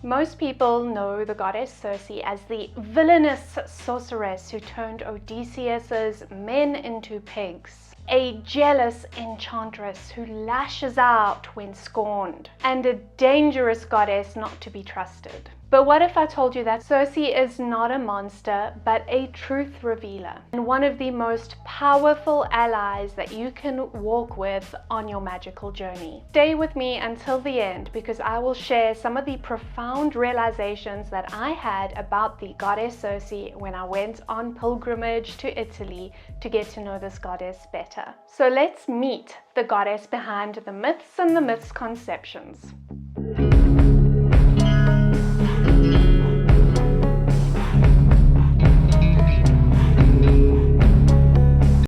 Most people know the goddess Circe as the villainous sorceress who turned Odysseus's men into pigs, a jealous enchantress who lashes out when scorned, and a dangerous goddess not to be trusted. But what if I told you that Circe is not a monster, but a truth revealer, and one of the most powerful allies that you can walk with on your magical journey? Stay with me until the end, because I will share some of the profound realizations that I had about the goddess Circe when I went on pilgrimage to Italy to get to know this goddess better. So let's meet the goddess behind the myths and the misconceptions.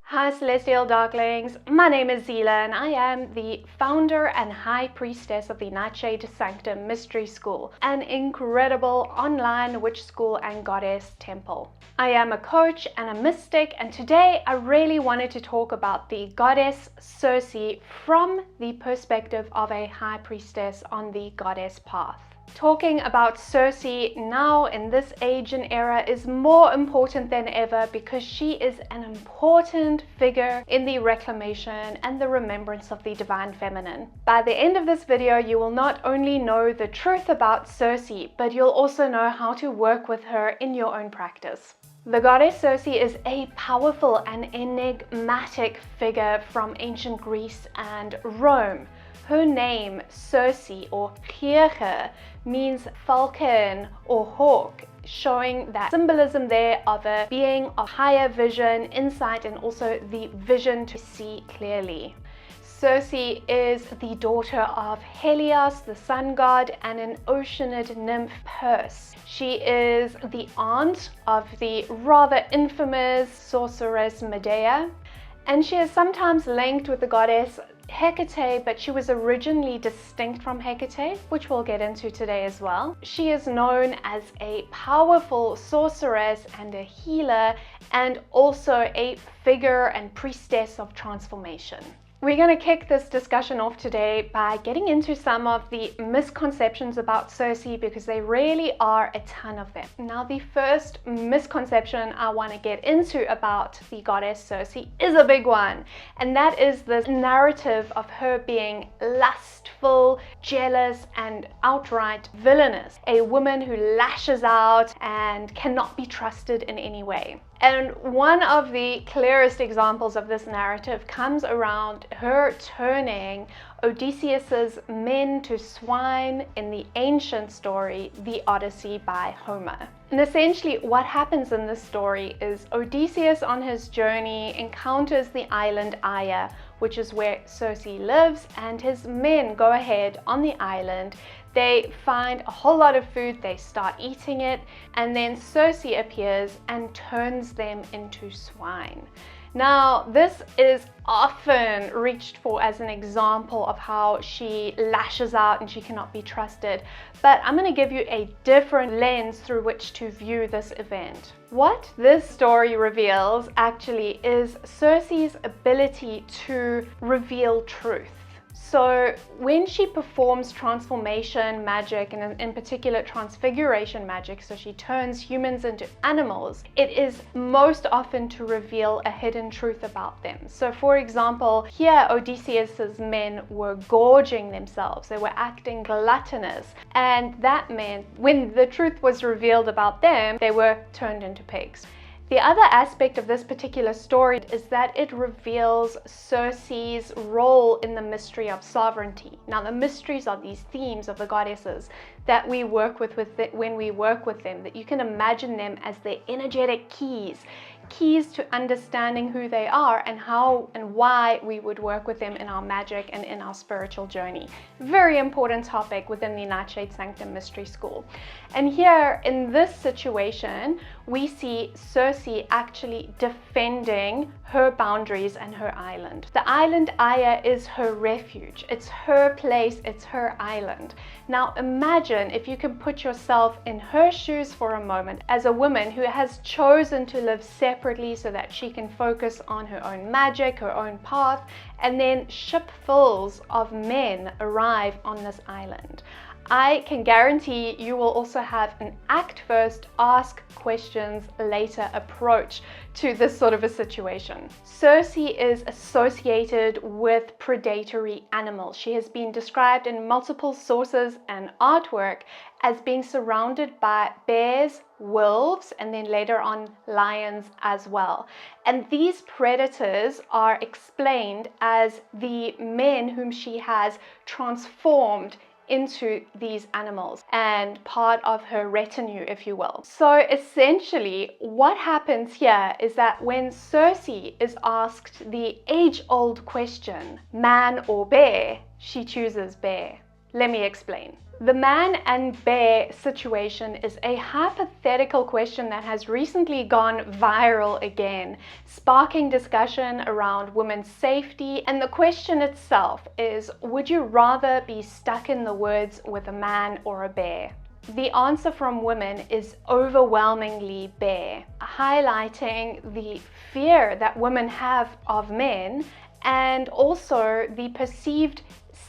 Hi Celestial Darklings, my name is Zila and I am the founder and High Priestess of the Nightshade Sanctum Mystery School, an incredible online witch school and goddess temple. I am a coach and a mystic, and today I really wanted to talk about the goddess Circe from the perspective of a High Priestess on the goddess path. Talking about Circe now in this age and era is more important than ever because she is an important figure in the reclamation and the remembrance of the divine feminine. By the end of this video, you will not only know the truth about Circe, but you'll also know how to work with her in your own practice. The goddess Circe is a powerful and enigmatic figure from ancient Greece and Rome. Her name, Circe or Aeaea, means falcon or hawk, showing that symbolism there of a being of higher vision, insight, and also the vision to see clearly. Circe is the daughter of Helios, the sun god, and an oceanid nymph, Perse. She is the aunt of the rather infamous sorceress Aeaea, and she is sometimes linked with the goddess Hecate, but she was originally distinct from Hecate, which we'll get into today as well. She is known as a powerful sorceress and a healer, and also a figure and priestess of transformation. We're going to kick this discussion off today by getting into some of the misconceptions about Circe, because there really are a ton of them. Now, the first misconception I want to get into about the goddess Circe is a big one, and that is this narrative of her being lustful, jealous, and outright villainous, a woman who lashes out and cannot be trusted in any way. And one of the clearest examples of this narrative comes around her turning Odysseus's men to swine in the ancient story, the Odyssey by Homer. And essentially what happens in this story is Odysseus on his journey encounters the island Aeaea, which is where Circe lives, and his men go ahead on the island. They find a whole lot of food, they start eating it, and then Circe appears and turns them into swine. Now, this is often reached for as an example of how she lashes out and she cannot be trusted, but I'm going to give you a different lens through which to view this event. What this story reveals actually is Circe's ability to reveal truth. So when she performs transformation magic, and in particular transfiguration magic, so she turns humans into animals, it is most often to reveal a hidden truth about them. So for example, here Odysseus's men were gorging themselves, they were acting gluttonous, and that meant when the truth was revealed about them, they were turned into pigs. The other aspect of this particular story is that it reveals Circe's role in the mystery of sovereignty. Now, the mysteries are these themes of the goddesses that we work with when we work with them, that you can imagine them as their energetic keys to understanding who they are and how and why we would work with them in our magic and in our spiritual journey. Very important topic within the Nightshade Sanctum Mystery School. And here in this situation, we see Circe actually defending her boundaries and her island. The island Aeaea is her refuge. It's her place, it's her island. Now imagine if you can put yourself in her shoes for a moment as a woman who has chosen to live separately so that she can focus on her own magic, her own path, and then shipfuls of men arrive on this island. I can guarantee you will also have an act first, ask questions later approach to this sort of a situation. Circe is associated with predatory animals. She has been described in multiple sources and artwork as being surrounded by bears, wolves, and then later on lions as well. And these predators are explained as the men whom she has transformed into these animals and part of her retinue, if you will. So essentially what happens here is that when Circe is asked the age-old question, man or bear, she chooses bear. Let me explain. The man and bear situation is a hypothetical question that has recently gone viral again, sparking discussion around women's safety. And the question itself is, would you rather be stuck in the woods with a man or a bear? The answer from women is overwhelmingly bear, highlighting the fear that women have of men and also the perceived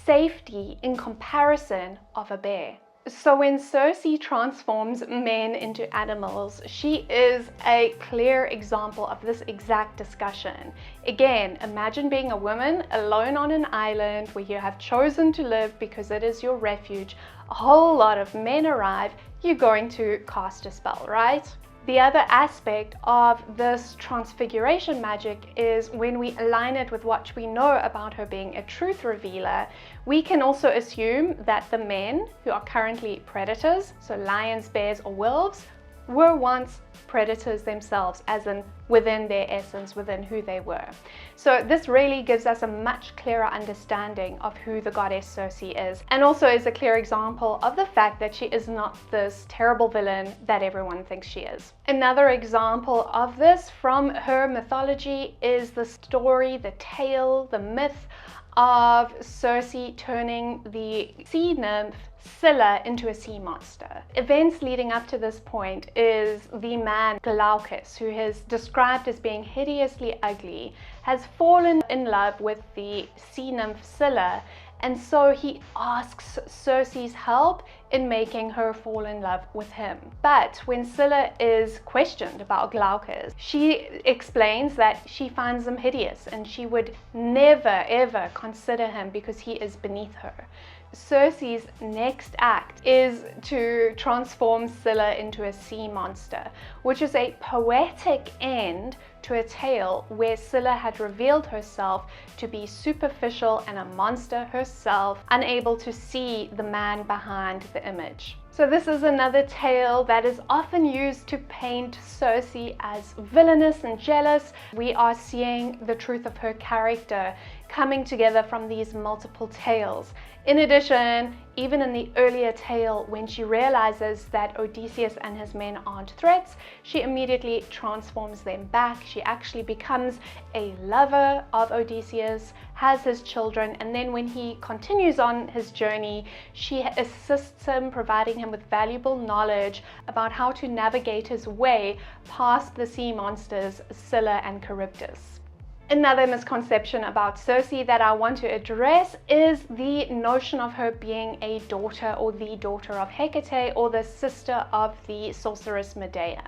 safety in comparison of a bear. So when Circe transforms men into animals, she is a clear example of this exact discussion. Again, imagine being a woman alone on an island where you have chosen to live because it is your refuge. A whole lot of men arrive, you're going to cast a spell, right? The other aspect of this transfiguration magic is when we align it with what we know about her being a truth revealer, we can also assume that the men who are currently predators, so lions, bears, or wolves, were once predators themselves, as in within their essence, within who they were. So this really gives us a much clearer understanding of who the goddess Circe is, and also is a clear example of the fact that she is not this terrible villain that everyone thinks she is. Another example of this from her mythology is the story, the tale, the myth of Circe turning the sea nymph Scylla into a sea monster. Events leading up to this point is the man Glaucus, who is described as being hideously ugly, has fallen in love with the sea nymph Scylla, and so he asks Circe's help in making her fall in love with him. But when Scylla is questioned about Glaucus, she explains that she finds him hideous and she would never ever consider him because he is beneath her. Circe's next act is to transform Scylla into a sea monster, which is a poetic end to a tale where Scylla had revealed herself to be superficial and a monster herself, unable to see the man behind the image. So this is another tale that is often used to paint Circe as villainous and jealous. We are seeing the truth of her character coming together from these multiple tales. In addition, even in the earlier tale, when she realizes that Odysseus and his men aren't threats, she immediately transforms them back. She actually becomes a lover of Odysseus, has his children, and then when he continues on his journey, she assists him, providing him with valuable knowledge about how to navigate his way past the sea monsters Scylla and Charybdis. Another misconception about Circe that I want to address is the notion of her being a daughter or the daughter of Hecate or the sister of the sorceress Aeaea.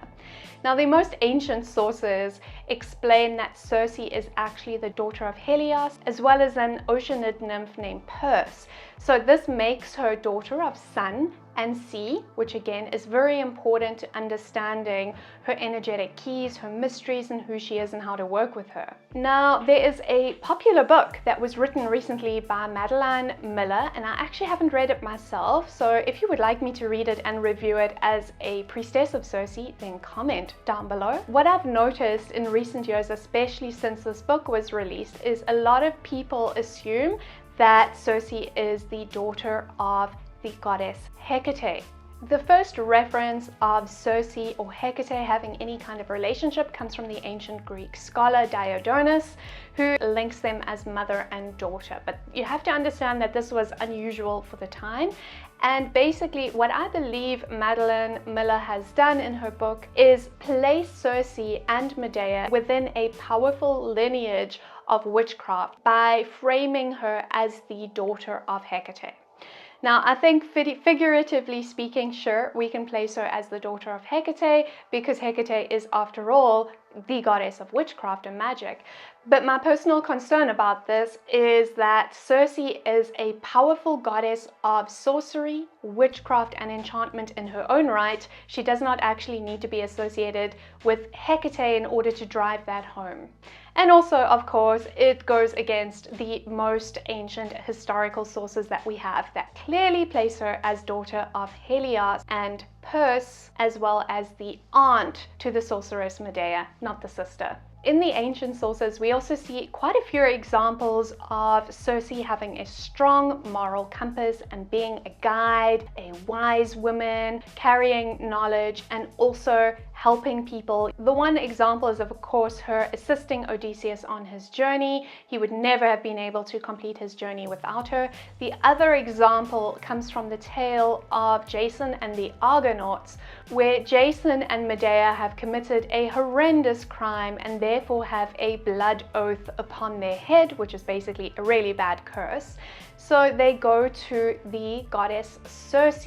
Now, the most ancient sources explain that Circe is actually the daughter of Helios, as well as an oceanid nymph named Perse. So this makes her daughter of sun and sea, which again is very important to understanding her energetic keys, her mysteries, and who she is and how to work with her. Now, there is a popular book that was written recently by Madeline Miller, and I actually haven't read it myself, so if you would like me to read it and review it as a priestess of Circe, then comment down below. What I've noticed in recent years, especially since this book was released, is a lot of people assume that Circe is the daughter of the goddess Hecate. The first reference of Circe or Hecate having any kind of relationship comes from the ancient Greek scholar Diodonis, who links them as mother and daughter. But you have to understand that this was unusual for the time. And basically what I believe Madeline Miller has done in her book is place Circe and Aeaea within a powerful lineage of witchcraft by framing her as the daughter of Hecate. Now, I think figuratively speaking, sure, we can place her as the daughter of Hecate, because Hecate is, after all, the goddess of witchcraft and magic. But my personal concern about this is that Circe is a powerful goddess of sorcery, witchcraft, and enchantment in her own right. She does not actually need to be associated with Hecate in order to drive that home. And also, of course, it goes against the most ancient historical sources that we have that clearly place her as daughter of Helios and Perse, as well as the aunt to the sorceress Medea, not the sister. In the ancient sources, we also see quite a few examples of Circe having a strong moral compass and being a guide, a wise woman, carrying knowledge, and also helping people. The one example is, of course, her assisting Odysseus on his journey. He would never have been able to complete his journey without her. The other example comes from the tale of Jason and the Argonauts, where Jason and Medea have committed a horrendous crime and therefore have a blood oath upon their head, which is basically a really bad curse. So they go to the goddess Circe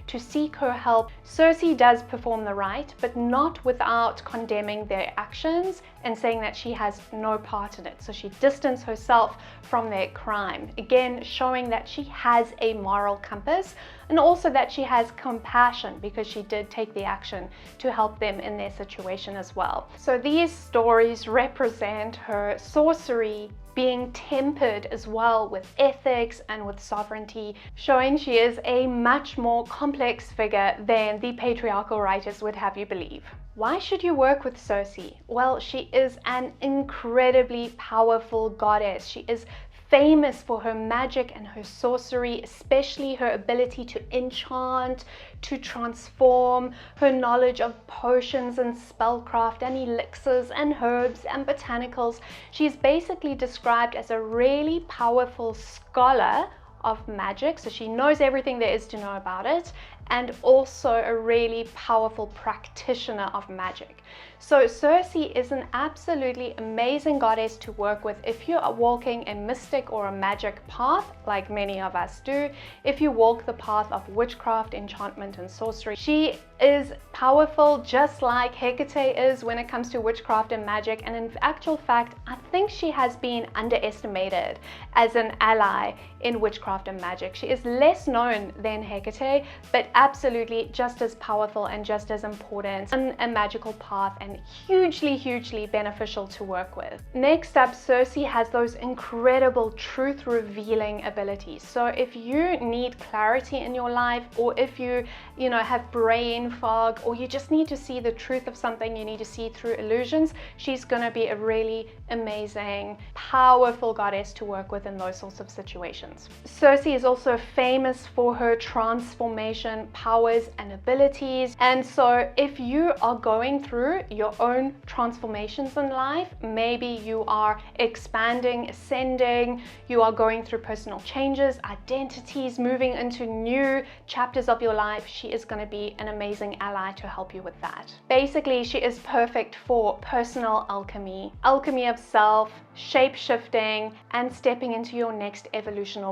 to seek her help. Circe does perform the rite, but not without condemning their actions and saying that she has no part in it. So she distanced herself from their crime, again showing that she has a moral compass, and also that she has compassion because she did take the action to help them in their situation as well. So these stories represent her sorcery being tempered as well with ethics and with sovereignty, showing she is a much more complex figure than the patriarchal writers would have you believe. Why should you work with Circe? Well, she is an incredibly powerful goddess. She is famous for her magic and her sorcery, especially her ability to enchant, to transform, her knowledge of potions and spellcraft and elixirs and herbs and botanicals. She's basically described as a really powerful scholar of magic, so she knows everything there is to know about it, and also a really powerful practitioner of magic. So Circe is an absolutely amazing goddess to work with if you are walking a mystic or a magic path, like many of us do. If you walk the path of witchcraft, enchantment, and sorcery, she is powerful just like Hecate is when it comes to witchcraft and magic. And in actual fact, I think she has been underestimated as an ally in witchcraft and magic. She is less known than Hecate, but absolutely just as powerful and just as important on a magical path, and hugely beneficial to work with. Next up, Circe has those incredible truth revealing abilities. So if you need clarity in your life, or if you have brain fog, or you just need to see the truth of something, you need to see through illusions, she's gonna be a really amazing, powerful goddess to work with in those sorts of situations. Circe is also famous for her transformation powers and abilities, and so if you are going through your own transformations in life, maybe you are expanding, ascending, you are going through personal changes, identities, moving into new chapters of your life, she is going to be an amazing ally to help you with that. Basically, she is perfect for personal alchemy, alchemy of self, shape-shifting, and stepping into your next evolution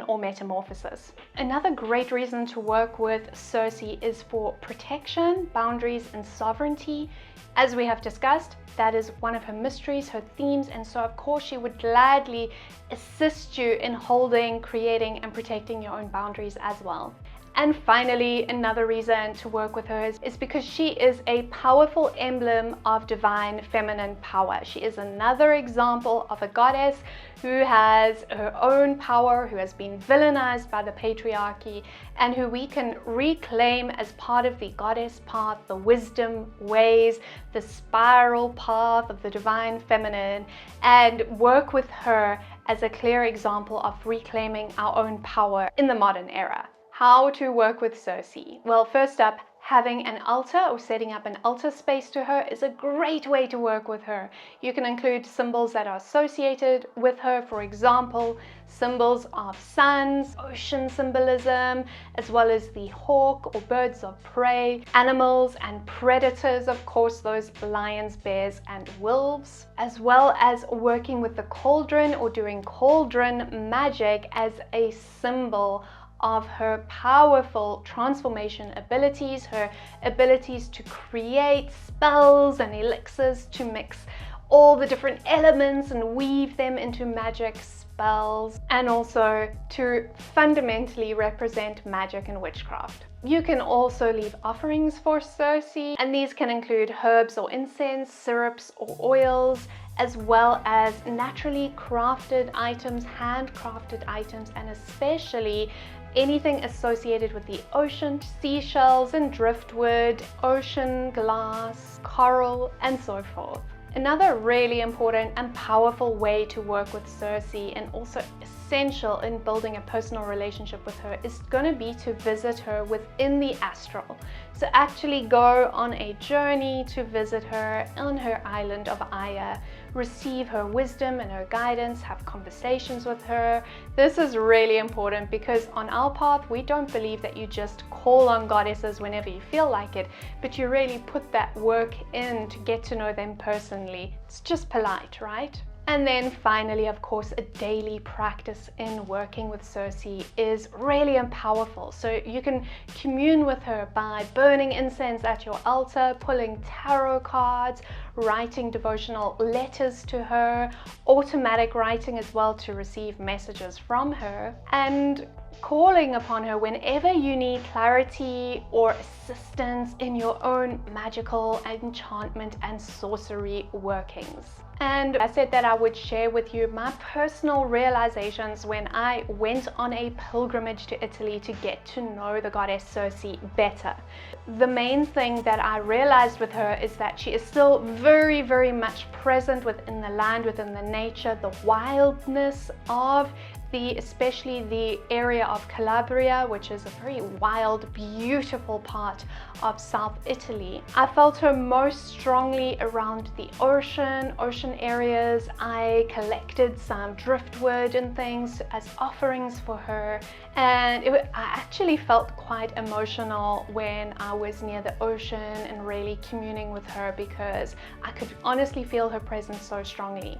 or metamorphosis. Another great reason to work with Circe is for protection, boundaries, and sovereignty. As we have discussed, that is one of her mysteries, her themes, and so of course she would gladly assist you in holding, creating, and protecting your own boundaries as well. And finally, another reason to work with her is because she is a powerful emblem of divine feminine power. She is another example of a goddess who has her own power, who has been villainized by the patriarchy, and who we can reclaim as part of the goddess path, the wisdom ways, the spiral path of the divine feminine, and work with her as a clear example of reclaiming our own power in the modern era. How to work with Circe? Well, first up, Having an altar or setting up an altar space to her is a great way to work with her. You can include symbols that are associated with her, for example, symbols of suns, ocean symbolism, as well as the hawk or birds of prey, animals and predators, of course, those lions, bears and wolves, as well as working with the cauldron or doing cauldron magic as a symbol of her powerful transformation abilities, her abilities to create spells and elixirs to mix all the different elements and weave them into magic spells, and also to fundamentally represent magic and witchcraft. You can also leave offerings for Circe, and these can include herbs or incense, syrups or oils, as well as naturally crafted items, handcrafted items, and especially anything associated with the ocean, seashells and driftwood, ocean glass, coral, and so forth. Another really important and powerful way to work with Circe, and also essential in building a personal relationship with her, is going to be to visit her within the astral. So actually go on a journey to visit her on her island of Aeaea, receive her wisdom and her guidance, have conversations with her. This is really important because on our path, we don't believe that you just call on goddesses whenever you feel like it, but you really put that work in to get to know them personally. It's just polite, right? And then finally, of course, a daily practice in working with Circe is really powerful. So you can commune with her by burning incense at your altar, pulling tarot cards, writing devotional letters to her, automatic writing as well to receive messages from her, and calling upon her whenever you need clarity or assistance in your own magical enchantment and sorcery workings. And I said that I would share with you my personal realizations when I went on a pilgrimage to Italy to get to know the goddess Circe better. The main thing that I realized with her is that she is still very, very much present within the land, within the nature, the wildness of especially the area of Calabria, which is a very wild, beautiful part of South Italy. I felt her most strongly around the ocean areas. I collected some driftwood and things as offerings for her, and I actually felt quite emotional when I was near the ocean and really communing with her because I could honestly feel her presence so strongly.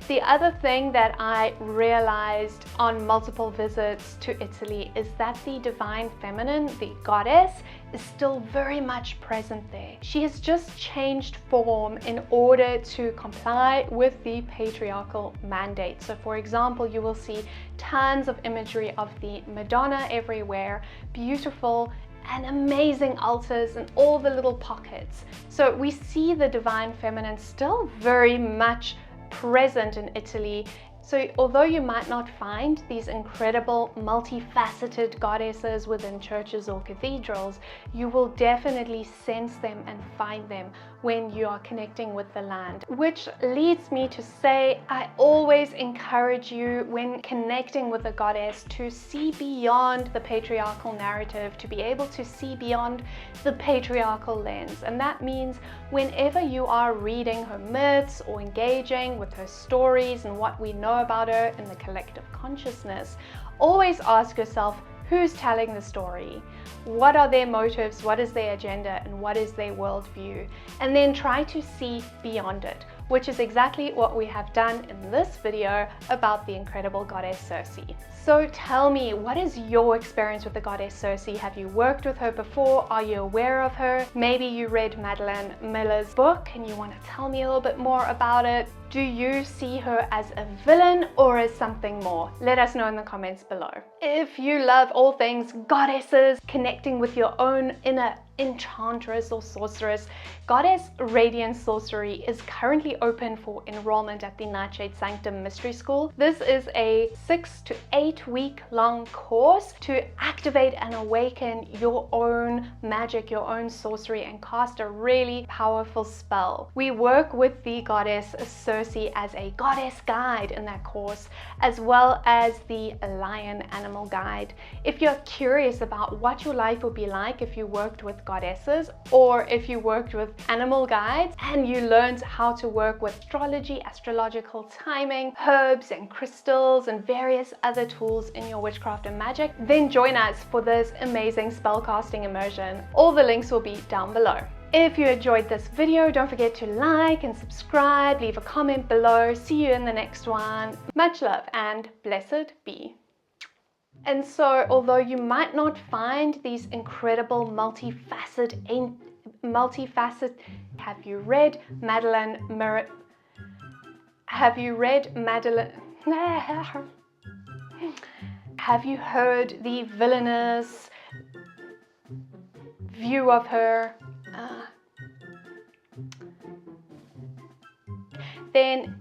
The other thing that I realized on multiple visits to Italy is that the divine feminine, the goddess, is still very much present there. She has just changed form in order to comply with the patriarchal mandate. So for example, you will see tons of imagery of the Madonna everywhere, beautiful and amazing altars in all the little pockets. So we see the divine feminine still very much present in Italy. So although you might not find these incredible multifaceted goddesses within churches or cathedrals, you will definitely sense them and find them when you are connecting with the land. Which leads me to say, I always encourage you when connecting with a goddess to see beyond the patriarchal narrative, to be able to see beyond the patriarchal lens. And that means whenever you are reading her myths or engaging with her stories and what we know about her in the collective consciousness, always ask yourself, who's telling the story? What are their motives? What is their agenda? And what is their worldview? And then try to see beyond it, which is exactly what we have done in this video about the incredible goddess Circe. So tell me, what is your experience with the goddess Circe? Have you worked with her before? Are you aware of her? Maybe you read Madeline Miller's book and you want to tell me a little bit more about it. Do you see her as a villain or as something more? Let us know in the comments below. If you love all things goddesses, connecting with your own inner enchantress or sorceress, Goddess Radiance Sorcery is currently open for enrollment at the Nightshade Sanctum Mystery School. This is a 6 to 8 week long course to activate and awaken your own magic, your own sorcery, and cast a really powerful spell. We work with the goddess Circe as a goddess guide in that course, as well as the lion animal guide. If you're curious about what your life would be like if you worked with goddesses, or if you worked with animal guides and you learned how to work with astrology, astrological timing, herbs and crystals and various other tools in your witchcraft and magic, then join us for this amazing spellcasting immersion. All the links will be down below. If you enjoyed this video, don't forget to like and subscribe, leave a comment below. See you in the next one. Much love and blessed be. And so, although you might not find these incredible multifaceted, have you read Madeline? Have you read Madeline? Have you heard the villainous view of her? Then